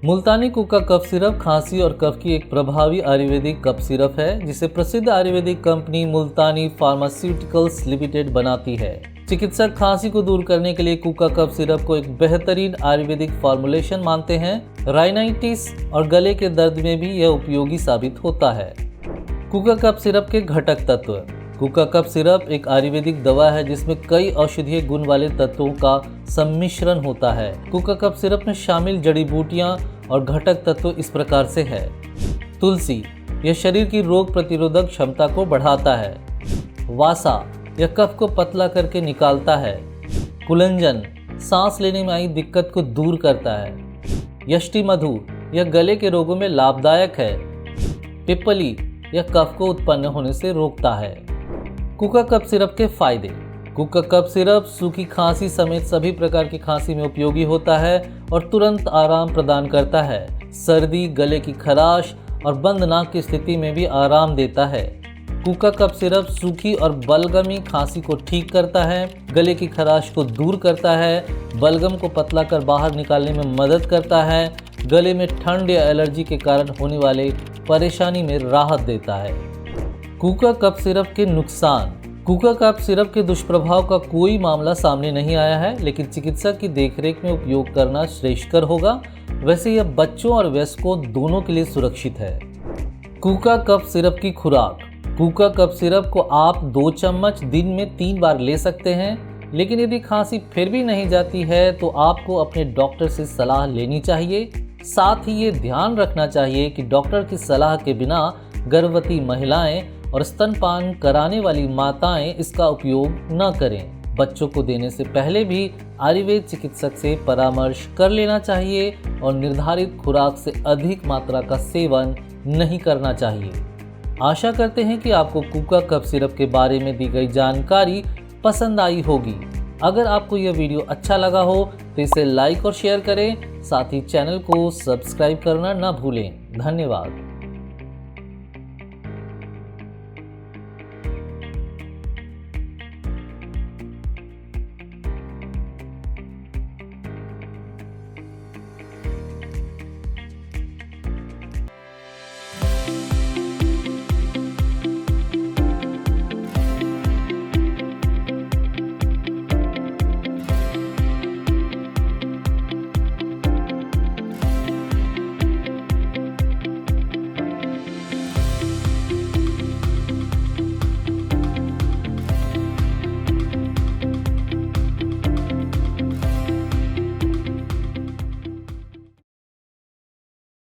मुल्तानी कुका cough syrup खांसी और कफ की एक प्रभावी आयुर्वेदिक कफ सिरप है जिसे प्रसिद्ध आयुर्वेदिक कंपनी मुल्तानी फार्मास्यूटिकल्स लिमिटेड बनाती है। चिकित्सक खांसी को दूर करने के लिए कुका कफ सिरप को एक बेहतरीन आयुर्वेदिक फॉर्मुलेशन मानते हैं। राइनाइटिस और गले के दर्द में भी यह उपयोगी साबित होता है। कुका कफ सिरप के घटक तत्व। कुका कफ सिरप एक आयुर्वेदिक दवा है जिसमें कई औषधीय गुण वाले तत्वों का सम्मिश्रण होता है। कुका कफ सिरप में शामिल जड़ी बूटियां और घटक तत्व इस प्रकार से है। तुलसी, यह शरीर की रोग प्रतिरोधक क्षमता को बढ़ाता है। वासा, यह कफ को पतला करके निकालता है। कुलंजन, सांस लेने में आई दिक्कत को दूर करता है। यष्टि मधु, यह गले के रोगों में लाभदायक है। पिप्पली, यह कफ को उत्पन्न होने से रोकता है। कुका कफ सिरप के फायदे। कुका कफ सिरप सूखी खांसी समेत सभी प्रकार की खांसी में उपयोगी होता है और तुरंत आराम प्रदान करता है। सर्दी, गले की खराश और बंद नाक की स्थिति में भी आराम देता है। कुका कफ सिरप सूखी और बलगमी खांसी को ठीक करता है, गले की खराश को दूर करता है, बलगम को पतला कर बाहर निकालने में मदद करता है, गले में ठंड या एलर्जी के कारण होने वाले परेशानी में राहत देता है। कुका कफ सिरप के नुकसान। कुका कफ सिरप के दुष्प्रभाव का कोई मामला सामने नहीं आया है, लेकिन चिकित्सक की देखरेख में उपयोग करना श्रेष्ठकर होगा। वैसे यह बच्चों और वयस्कों दोनों के लिए सुरक्षित है। कुका कफ सिरप की खुराक। कुका कफ सिरप को आप 2 चम्मच दिन में 3 बार ले सकते हैं, लेकिन यदि खांसी फिर भी नहीं जाती है तो आपको अपने डॉक्टर से सलाह लेनी चाहिए। साथ ही ये ध्यान रखना चाहिए कि डॉक्टर की सलाह के बिना गर्भवती महिलाएं और स्तनपान कराने वाली माताएं इसका उपयोग न करें। बच्चों को देने से पहले भी आयुर्वेद चिकित्सक से परामर्श कर लेना चाहिए और निर्धारित खुराक से अधिक मात्रा का सेवन नहीं करना चाहिए। आशा करते हैं कि आपको कुका कफ सिरप के बारे में दी गई जानकारी पसंद आई होगी। अगर आपको यह वीडियो अच्छा लगा हो तो इसे लाइक और शेयर करें। साथ ही चैनल को सब्सक्राइब करना न भूलें। धन्यवाद।